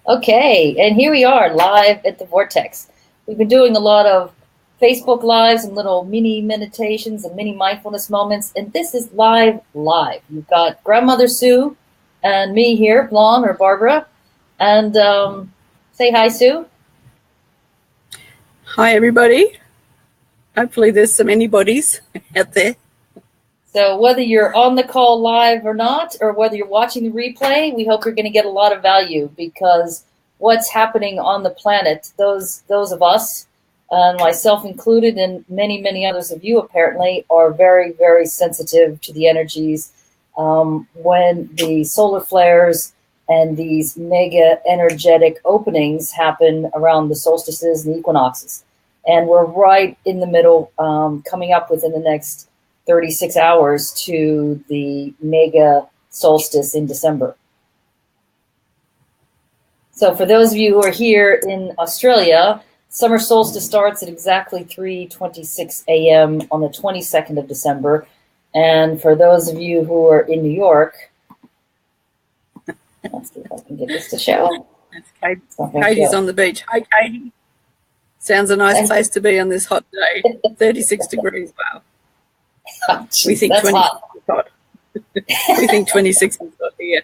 Okay, and here we are live at the Vortex. We've been doing a lot of Facebook Lives and little mini meditations and mini mindfulness moments, and this is live. You've got Grandmother Sue and me here, Blonde or Barbara, and say hi, Sue. Hi, everybody. Hopefully there's some anybody's out there. So whether you're on the call live or not, or whether you're watching the replay, we hope you're going to get a lot of value, because what's happening on the planet, those of us, myself included, and many, many others of you apparently, are very, very sensitive to the energies when the solar flares and these mega energetic openings happen around the solstices and the equinoxes. And we're right in the middle, coming up within the next 36 hours to the mega solstice in December. So for those of you who are here in Australia, summer solstice starts at exactly 3:26 a.m. on the 22nd of December. And for those of you who are in New York, let's see if I can get this to show. Katie's on the beach. Hi, Katie. Sounds a nice place to be on this hot day. 36 degrees, wow. Oh, geez, we think 26 is hot. We think 26 is hot here.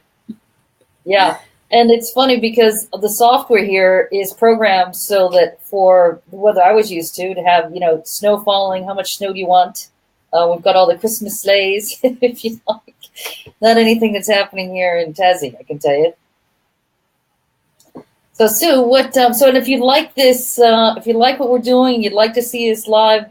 Yeah, and it's funny because the software here is programmed so that for the weather I was used to have, snow falling, how much snow do you want? We've got all the Christmas sleighs, if you like. Not anything that's happening here in Tassie, I can tell you. So Sue, and if you like this, if you like what we're doing, you'd like to see us live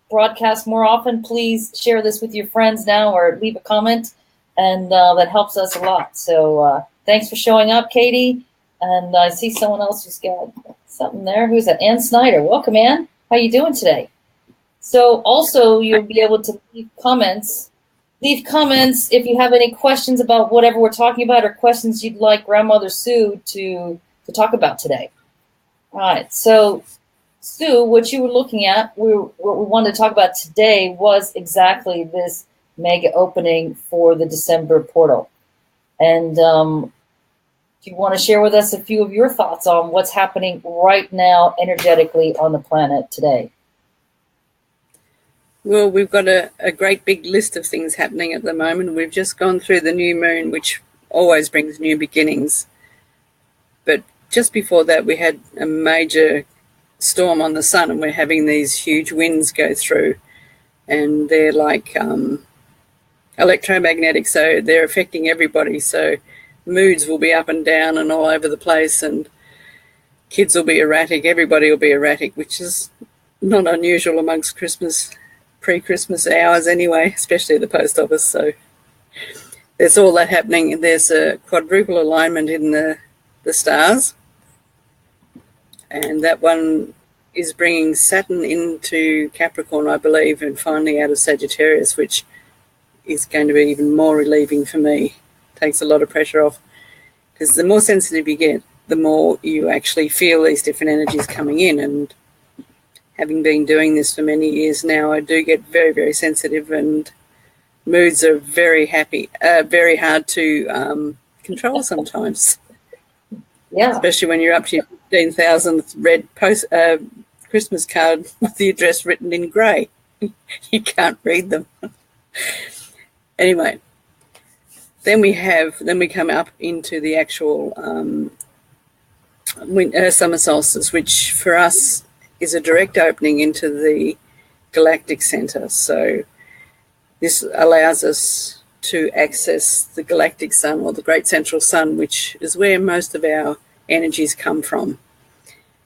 broadcast more often, please share this with your friends now or leave a comment, and that helps us a lot. So thanks for showing up, Katie. And I see someone else who's got something there. Who's that? Ann Snyder. Welcome, Ann. How you doing today? So also you'll be able to leave comments. Leave comments if you have any questions about whatever we're talking about, or questions you'd like Grandmother Sue to talk about today. All right, so Sue, what you were looking at, what we wanted to talk about today was exactly this mega opening for the December portal. And do you want to share with us a few of your thoughts on what's happening right now energetically on the planet today? Well, we've got a great big list of things happening at the moment. We've just gone through the new moon, which always brings new beginnings. But just before that, we had a major storm on the sun, and we're having these huge winds go through, and they're like electromagnetic, so they're affecting everybody. So moods will be up and down and all over the place, and kids will be erratic, everybody will be erratic, which is not unusual amongst pre-Christmas hours anyway, especially at the post office. So there's all that happening. There's a quadruple alignment in the stars, and that one is bringing Saturn into Capricorn, I believe, and finally out of Sagittarius, which is going to be even more relieving for me. Takes a lot of pressure off, because the more sensitive you get, the more you actually feel these different energies coming in. And having been doing this for many years now, I do get very, very sensitive, and moods are very hard to control sometimes. Yeah. Especially when you're up to your 15,000th red Christmas card with the address written in grey. You can't read them. Anyway, then we come up into the actual summer solstice, which for us is a direct opening into the galactic center. So this allows us to access the galactic sun, or the great central sun, which is where most of our energies come from.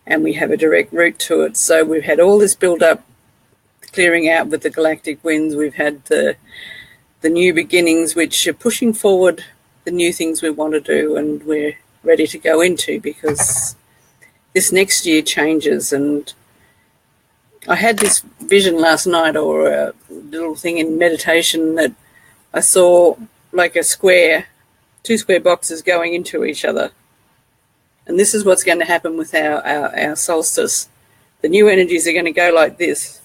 And we have a direct route to it. So we've had all this build-up, clearing out with the galactic winds. We've had the new beginnings, which are pushing forward the new things we want to do, and we're ready to go into, because this next year changes. And I had this vision last night, or a little thing in meditation, that I saw like a square, two square boxes going into each other. And this is what's going to happen with our solstice. The new energies are going to go like this.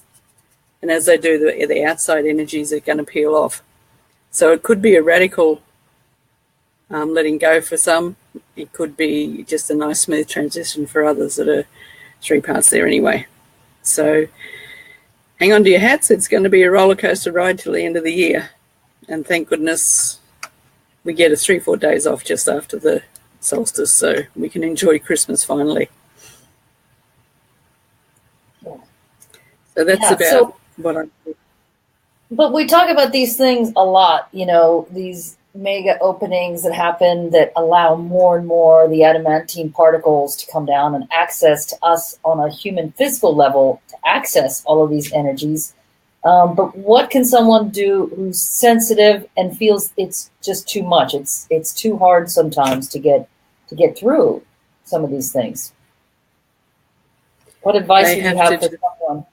And as they do, the outside energies are going to peel off. So it could be a radical letting go for some. it could be just a nice smooth transition for others that are 3 parts there anyway. So hang on to your hats. It's going to be a roller coaster ride till the end of the year. And thank goodness we get a 3-4 days off just after the solstice, so we can enjoy Christmas finally. So that's about what I'm doing. But we talk about these things a lot, these mega openings that happen that allow more and more the adamantine particles to come down and access to us on a human physical level to access all of these energies. But what can someone do who's sensitive and feels it's just too much? It's too hard sometimes to get through some of these things. What advice would you have for someone?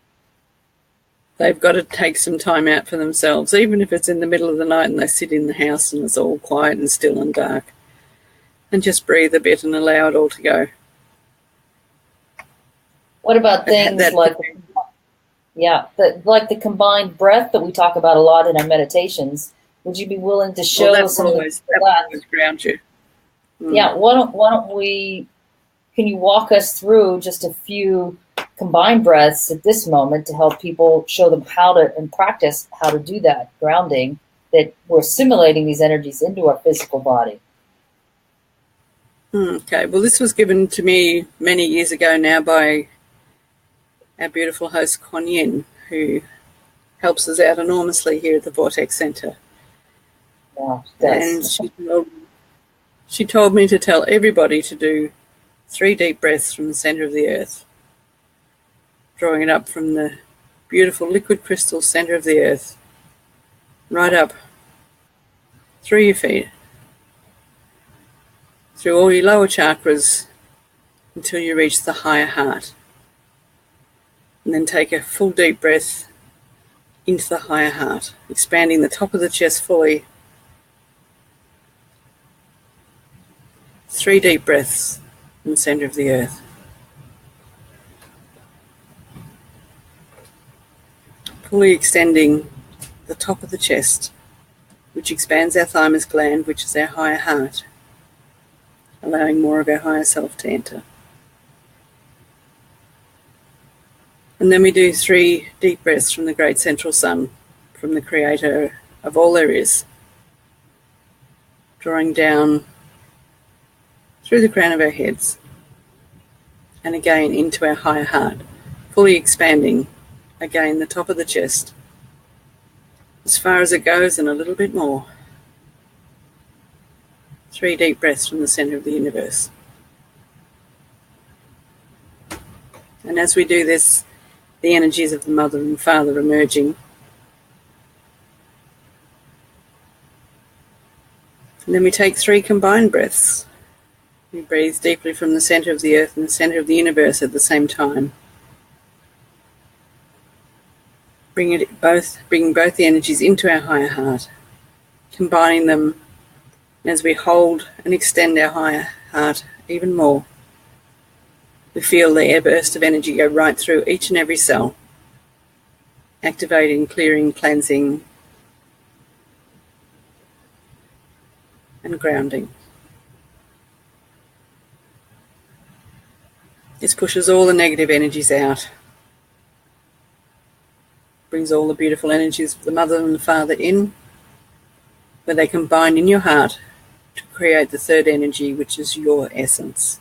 They've got to take some time out for themselves, even if it's in the middle of the night and they sit in the house and it's all quiet and still and dark, and just breathe a bit and allow it all to go. What about things like the combined breath that we talk about a lot in our meditations? Would you be willing to show some of that? Always ground you. Yeah, why don't we? Can you walk us through just a few combined breaths at this moment to help people, show them how to, and practice how to do that grounding, that we're assimilating these energies into our physical body? Okay, well, this was given to me many years ago now by our beautiful host Kuan Yin, who helps us out enormously here at the Vortex Centre. Yeah, and she told me to tell everybody to do 3 deep breaths from the centre of the earth, drawing it up from the beautiful liquid crystal centre of the earth, right up through your feet, through all your lower chakras until you reach the higher heart. And then take a full deep breath into the higher heart, expanding the top of the chest fully. 3 deep breaths in the centre of the earth. Fully extending the top of the chest, which expands our thymus gland, which is our higher heart, allowing more of our higher self to enter. And then we do 3 deep breaths from the great central sun, from the creator of all there is, drawing down through the crown of our heads, and again into our higher heart, fully expanding again the top of the chest, as far as it goes and a little bit more. 3 deep breaths from the centre of the universe. And as we do this, the energies of the Mother and Father emerging. And then we take 3 combined breaths. We breathe deeply from the centre of the earth and the centre of the universe at the same time. Bringing both the energies into our higher heart, combining them as we hold and extend our higher heart even more. We feel the air burst of energy go right through each and every cell, activating, clearing, cleansing, and grounding. This pushes all the negative energies out, brings all the beautiful energies of the Mother and the Father in, where they combine in your heart to create the 3rd energy, which is your essence.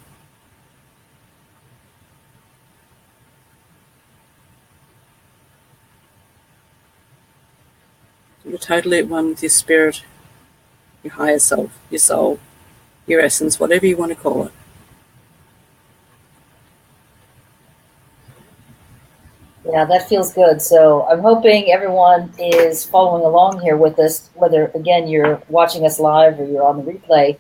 You're totally at one with your spirit, your higher self, your soul, your essence, whatever you want to call it. Yeah, that feels good. So I'm hoping everyone is following along here with us, whether, again, you're watching us live or you're on the replay.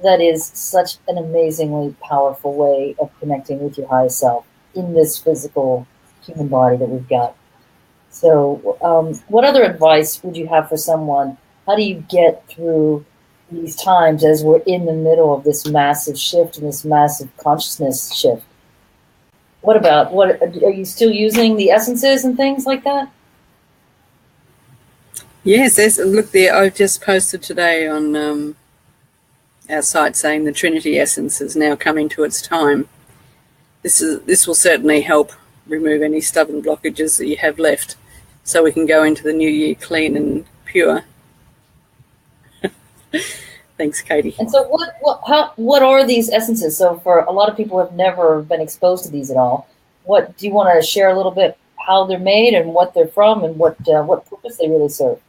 That is such an amazingly powerful way of connecting with your higher self in this physical human body that we've got. So what other advice would you have for someone? How do you get through these times as we're in the middle of this massive shift and this massive consciousness shift? What are you still using the essences and things like that? Yes, look there. I've just posted today on our site saying the Trinity essence is now coming to its time. This will certainly help remove any stubborn blockages that you have left, so we can go into the new year clean and pure. Thanks, Katie. And so what are these essences? So for a lot of people who have never been exposed to these at all, what do you want to share a little bit how they're made and what they're from and what purpose they really serve?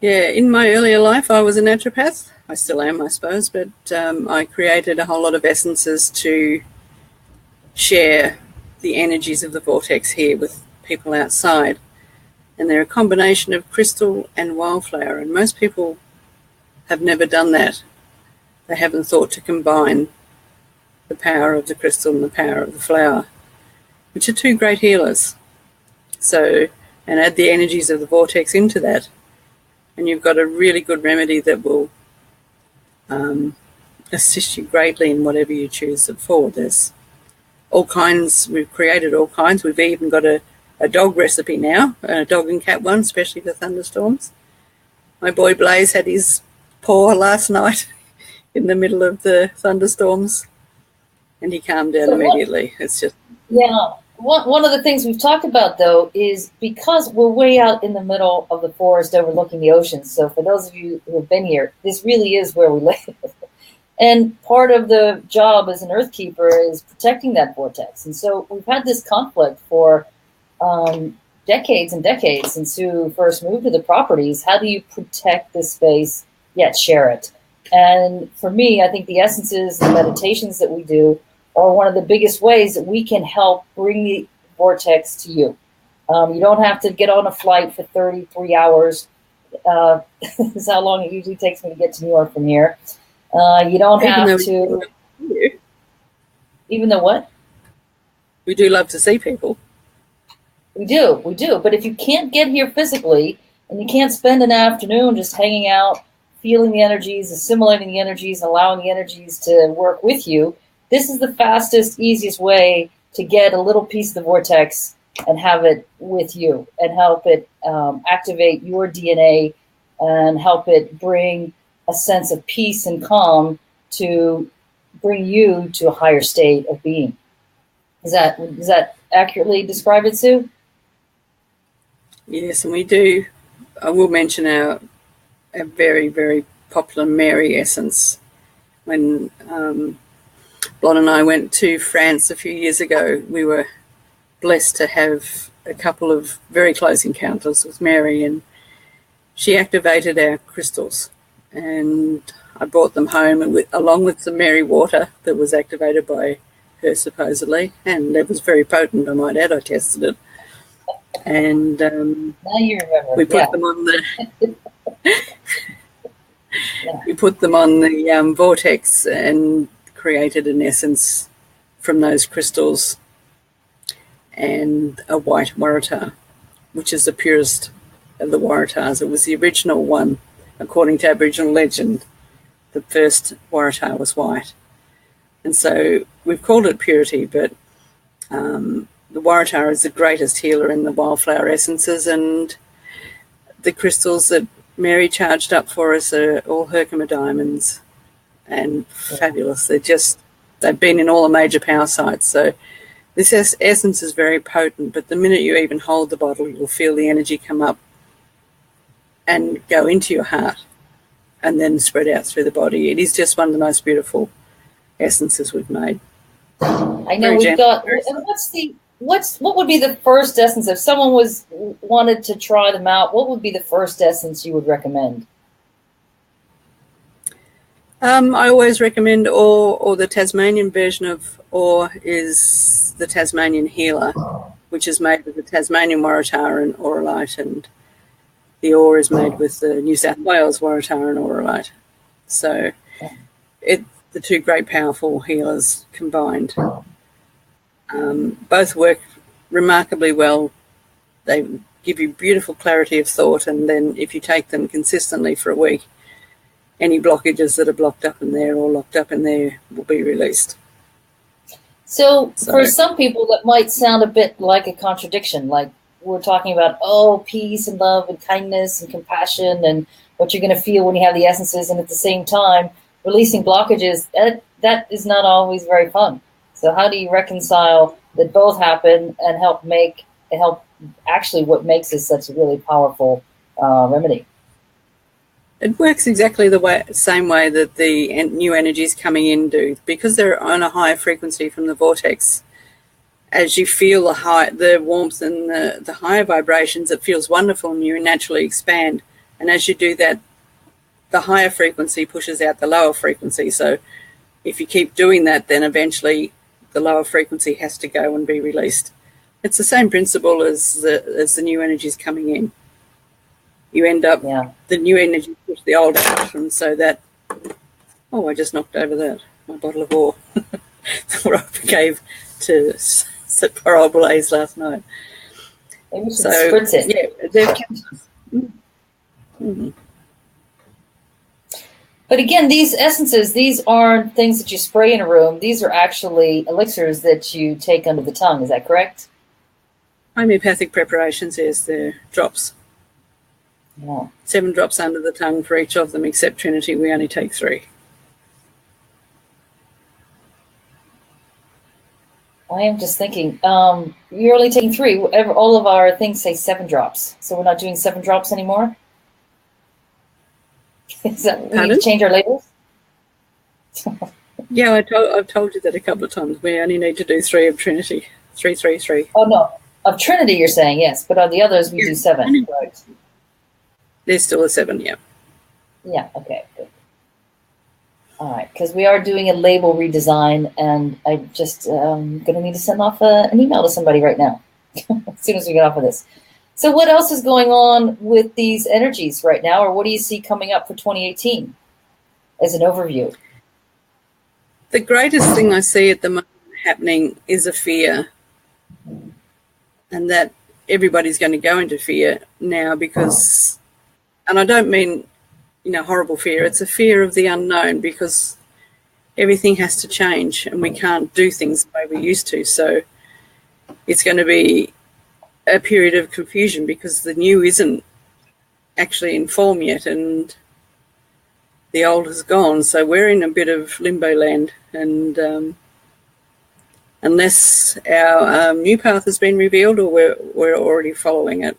Yeah, in my earlier life, I was a naturopath. I still am, I suppose, but I created a whole lot of essences to share the energies of the vortex here with people outside. And they're a combination of crystal and wildflower, and most people have never done that. They haven't thought to combine the power of the crystal and the power of the flower, which are two great healers. So, and add the energies of the vortex into that, and you've got a really good remedy that will assist you greatly in whatever you choose it for. There's all kinds, we've created all kinds. We've even got a dog recipe now, a dog and cat one, especially for thunderstorms. My boy Blaze had his paw last night in the middle of the thunderstorms, and he calmed down immediately. It's just... Yeah. One of the things we've talked about, though, is because we're way out in the middle of the forest overlooking the ocean. So for those of you who have been here, this really is where we live. And part of the job as an earth keeper is protecting that vortex. And so we've had this conflict for decades and decades since you first moved to the properties. How do you protect this space yet share it? And for me, I think the essences and meditations that we do are one of the biggest ways that we can help bring the vortex to you. You don't have to get on a flight for 33 hours. Is how long it usually takes me to get to New York from here. You don't have to... Even though what? We do love to see people. We do. But if you can't get here physically, and you can't spend an afternoon just hanging out, feeling the energies, assimilating the energies, allowing the energies to work with you, this is the fastest, easiest way to get a little piece of the vortex and have it with you and help it activate your DNA and help it bring a sense of peace and calm to bring you to a higher state of being. Does that accurately describe it, Sue? Yes, and we do. I will mention a very, very popular Mary essence. When Blon and I went to France a few years ago, we were blessed to have a couple of very close encounters with Mary, and she activated our crystals, and I brought them home along with some Mary water that was activated by her supposedly, and it was very potent, I might add. I tested it, and now you remember. We put them on the we put them on the vortex and created an essence from those crystals, and a white waratah, which is the purest of the waratahs. It was the original one, according to Aboriginal legend. The first waratah was white, and so we've called it purity, but the waratah is the greatest healer in the wildflower essences, and the crystals that Mary charged up for us are all Herkimer diamonds and fabulous. They've been in all the major power sites. So this essence is very potent, but the minute you even hold the bottle, you'll feel the energy come up and go into your heart and then spread out through the body. It is just one of the most beautiful essences we've made. I know we've got. And what would be the first essence if someone wanted to try them out? What would be the first essence you would recommend? I always recommend or the Tasmanian version of or is the Tasmanian Healer, which is made with the Tasmanian waratah and aurolite, and the ore is made with the New South Wales waratah and aurolite. So the two great powerful healers combined. Both work remarkably well. They give you beautiful clarity of thought, and then if you take them consistently for a week, any blockages that are blocked up in there or locked up in there will be released. So for some people that might sound a bit like a contradiction, like we're talking about, peace and love and kindness and compassion, what you're going to feel when you have the essences, and at the same time releasing blockages. That is not always very fun. So how do you reconcile that both happen and help actually what makes this such a really powerful remedy? It works exactly the same way that the new energies coming in do, because they're on a higher frequency from the vortex. As you feel the warmth and the higher vibrations, it feels wonderful, and you naturally expand. And as you do that, the higher frequency pushes out the lower frequency. So if you keep doing that, then eventually the lower frequency has to go and be released. It's the same principle as the new energies coming in. You end up, the new energy push the old out, and so that, I just knocked over my bottle of ore that I gave to poor old Blaze last night. Maybe we should spritz it. Yeah, they've kept us. Mm-hmm. But again, these essences, these aren't things that you spray in a room. These are actually elixirs that you take under the tongue. Is that correct? Homeopathic preparations, yes, they're drops. Yeah. 7 drops under the tongue for each of them, except Trinity. We only take 3. I am just thinking, you're only taking 3. All of our things say 7 drops. So we're not doing 7 drops anymore? Is that we need to change our labels? Yeah, I've told you that a couple of times. We only need to do 3 of Trinity. 3, 3, 3. Oh, no. Of Trinity, you're saying, yes. But on the others, we do 7. Right. There's still a 7, yeah. Yeah, okay, good. All right, because we are doing a label redesign, and I just going to need to send off an email to somebody right now as soon as we get off of this. So what else is going on with these energies right now, or what do you see coming up for 2018 as an overview? The greatest thing I see at the moment happening is a fear, and that everybody's going to go into fear now because, and I don't mean, horrible fear. It's a fear of the unknown, because everything has to change and we can't do things the way we used to. So it's going to be a period of confusion because the new isn't actually in form yet and the old has gone. So we're in a bit of limbo land, and unless our new path has been revealed, or we're already following it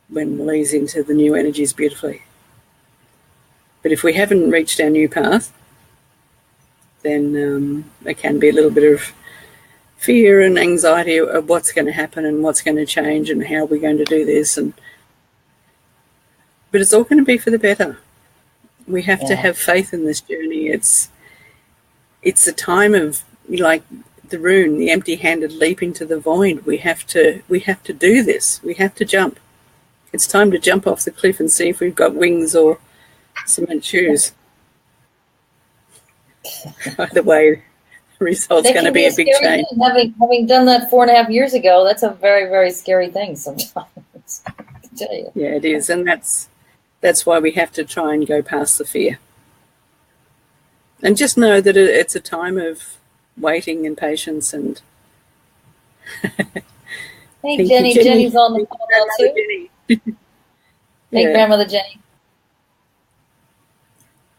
when we'll ease into the new energies beautifully. But if we haven't reached our new path, then there can be a little bit of fear and anxiety of what's going to happen and what's going to change and how we're going to do this. But it's all going to be for the better. We have to have faith in this journey. It's a time of, like the rune, the empty-handed leap into the void. We have to do this. We have to jump. It's time to jump off the cliff and see if we've got wings or cement shoes. Either way, the result's going to be a big change. Having done that 4.5 years ago, that's a very, very scary thing sometimes. I can tell you. Yeah, it is, and that's why we have to try and go past the fear. And just know that it's a time of waiting and patience. And hey, Jenny. Jenny's on the call now too. Jenny. Hey, Grandmother Jenny.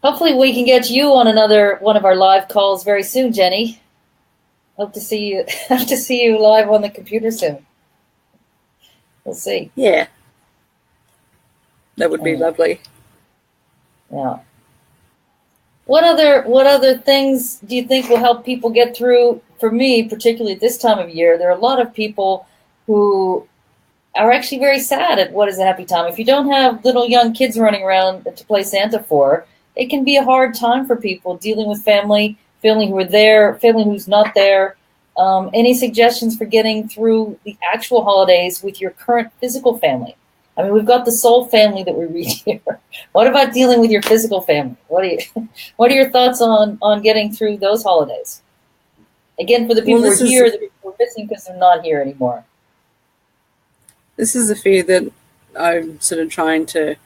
Hopefully we can get you on another one of our live calls very soon, Jenny. Hope to see you. Hope to see you live on the computer soon. We'll see. Yeah, that would be lovely. Yeah. What other things do you think will help people get through? For me, particularly at this time of year, there are a lot of people who are actually very sad at what is a happy time. If you don't have little young kids running around to play Santa for, it can be a hard time for people dealing with family who are there, family who's not there. Any suggestions for getting through the actual holidays with your current physical family? I mean, we've got the soul family that we read here. What about dealing with your physical family? What are your thoughts on getting through those holidays? Again, for the people who are here, the people who are missing because they're not here anymore. This is a fear that I'm sort of trying to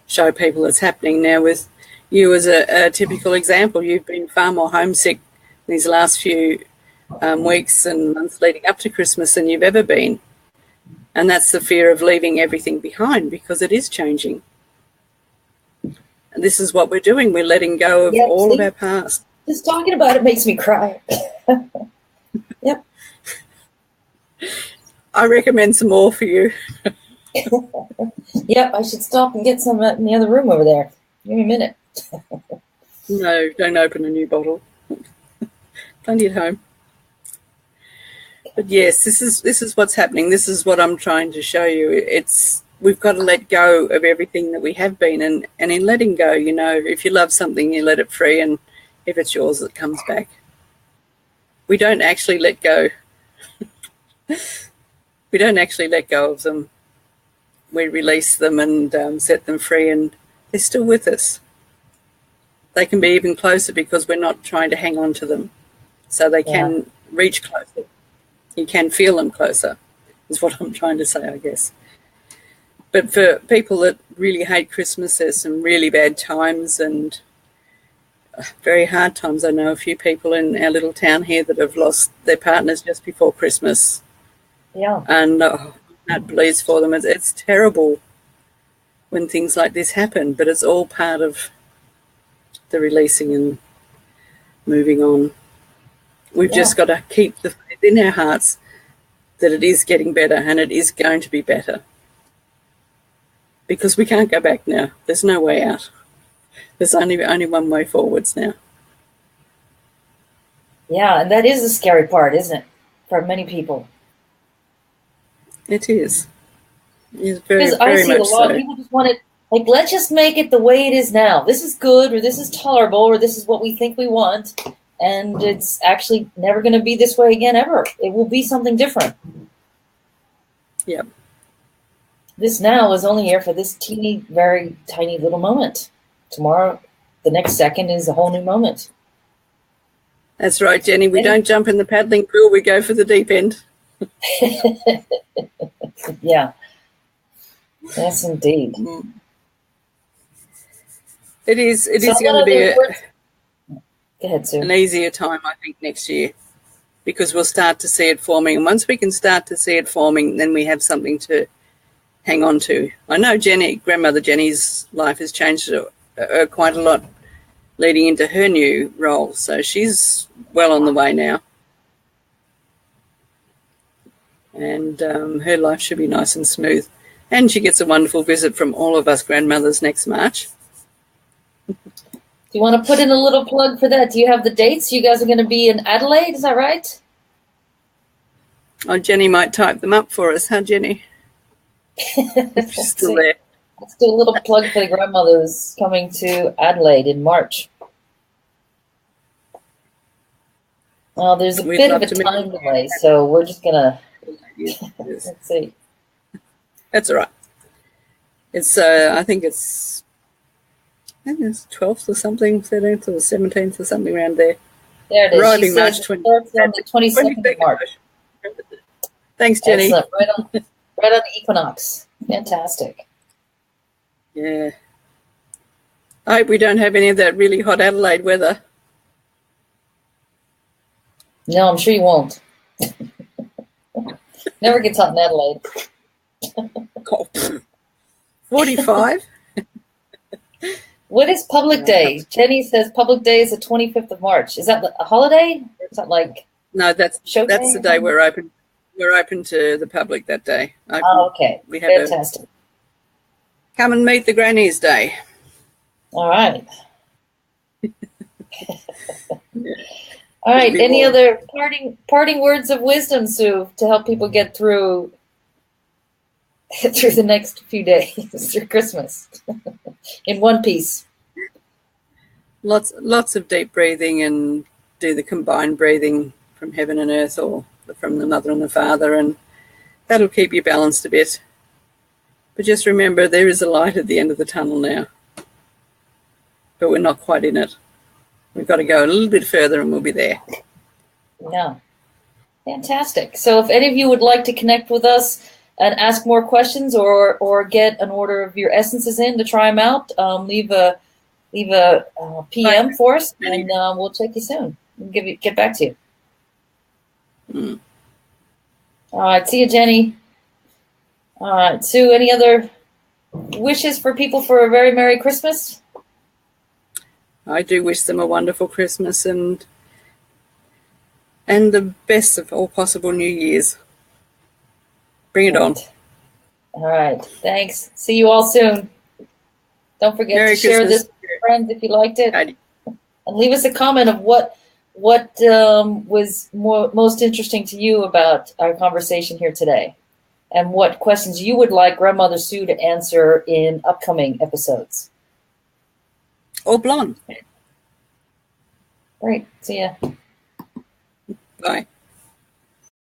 show people that's happening now with you as a typical example. You've been far more homesick these last few weeks and months leading up to Christmas than you've ever been. And that's the fear of leaving everything behind, because it is changing. And this is what we're doing. We're letting go of all of our past. Just talking about it makes me cry. Yep. I recommend some more for you. Yep, I should stop and get some in the other room over there. Give me a minute. No, don't open a new bottle. Plenty at home. But yes, this is what's happening. This is what I'm trying to show you. We've got to let go of everything that we have been, and in letting go, you know, if you love something, you let it free, and if it's yours, it comes back. We don't actually let go. We don't actually let go of them. We release them and set them free, and they're still with us. They can be even closer because we're not trying to hang on to them. So they can reach closer. You can feel them closer, is what I'm trying to say, I guess. But for people that really hate Christmas, there's some really bad times and very hard times. I know a few people in our little town here that have lost their partners just before Christmas. Yeah. And that bleeds for them. It's terrible when things like this happen, but it's all part of the releasing and moving on. We've just got to keep the faith in our hearts that it is getting better, and it is going to be better. Because we can't go back now. There's no way out. There's only one way forwards now. Yeah, and that is the scary part, isn't it? For many people. It is. It's very, because I very see a much lot so. of people just want it, like, let's just make it the way it is now. This is good, or this is tolerable, or this is what we think we want. And it's actually never going to be this way again, ever. It will be something different. Yep. This now is only here for this teeny, very tiny little moment. Tomorrow, the next second is a whole new moment. That's right, Jenny. We don't jump in the paddling pool. We go for the deep end. Yeah. Yes, indeed. It is going to be Go ahead, Sue. an easier time, I think, next year, because we'll start to see it forming. And once we can start to see it forming, then we have something to hang on to. I know Grandmother Jenny's life has changed quite a lot leading into her new role. So she's well on the way now. And her life should be nice and smooth. And she gets a wonderful visit from all of us grandmothers next March. Do you want to put in a little plug for that? Do you have the dates? You guys are going to be in Adelaide, is that right? Oh, Jenny might type them up for us, huh, Jenny? She's still there. Let's do a little plug for the grandmothers coming to Adelaide in March. Well, there's a bit of a time delay, so we're just going to, let's see. That's all right. It's, I think it's 12th or something, 13th or 17th or something around there. There it is. Arriving She March says it starts on the 22nd of March. Thanks, Jenny. Excellent. Right on the equinox. Fantastic. Yeah. I hope we don't have any of that really hot Adelaide weather. No, I'm sure you won't. Never gets hot in Adelaide. 45? What is Public Day? Jenny says Public Day is the 25th of March. Is that a holiday? Or is that like No, that's the day we're open. We're open to the public that day. Oh, okay. We have fantastic. Come and meet the Grannies Day. All right. All right. Any other parting words of wisdom, Sue, to help people get through the next few days through Christmas in one piece? Lots of deep breathing, and do the combined breathing from heaven and earth, or from the mother and the father, and that'll keep you balanced a bit. But just remember, there is a light at the end of the tunnel now, but we're not quite in it. We've got to go a little bit further and we'll be there. Yeah. Fantastic. So if any of you would like to connect with us and ask more questions, or get an order of your essences in to try them out, leave a PM for us, and we'll check you soon. We'll get back to you. All right. See you, Jenny. All right. Sue, any other wishes for people for a very Merry Christmas? I do wish them a wonderful Christmas and the best of all possible New Years. Bring it on. All right. Thanks. See you all soon. Don't forget Merry to share Christmas. this with your friends if you liked it. And leave us a comment of what was most interesting to you about our conversation here today, and what questions you would like Grandmother Sue to answer in upcoming episodes. or blonde. Great. See ya. Bye.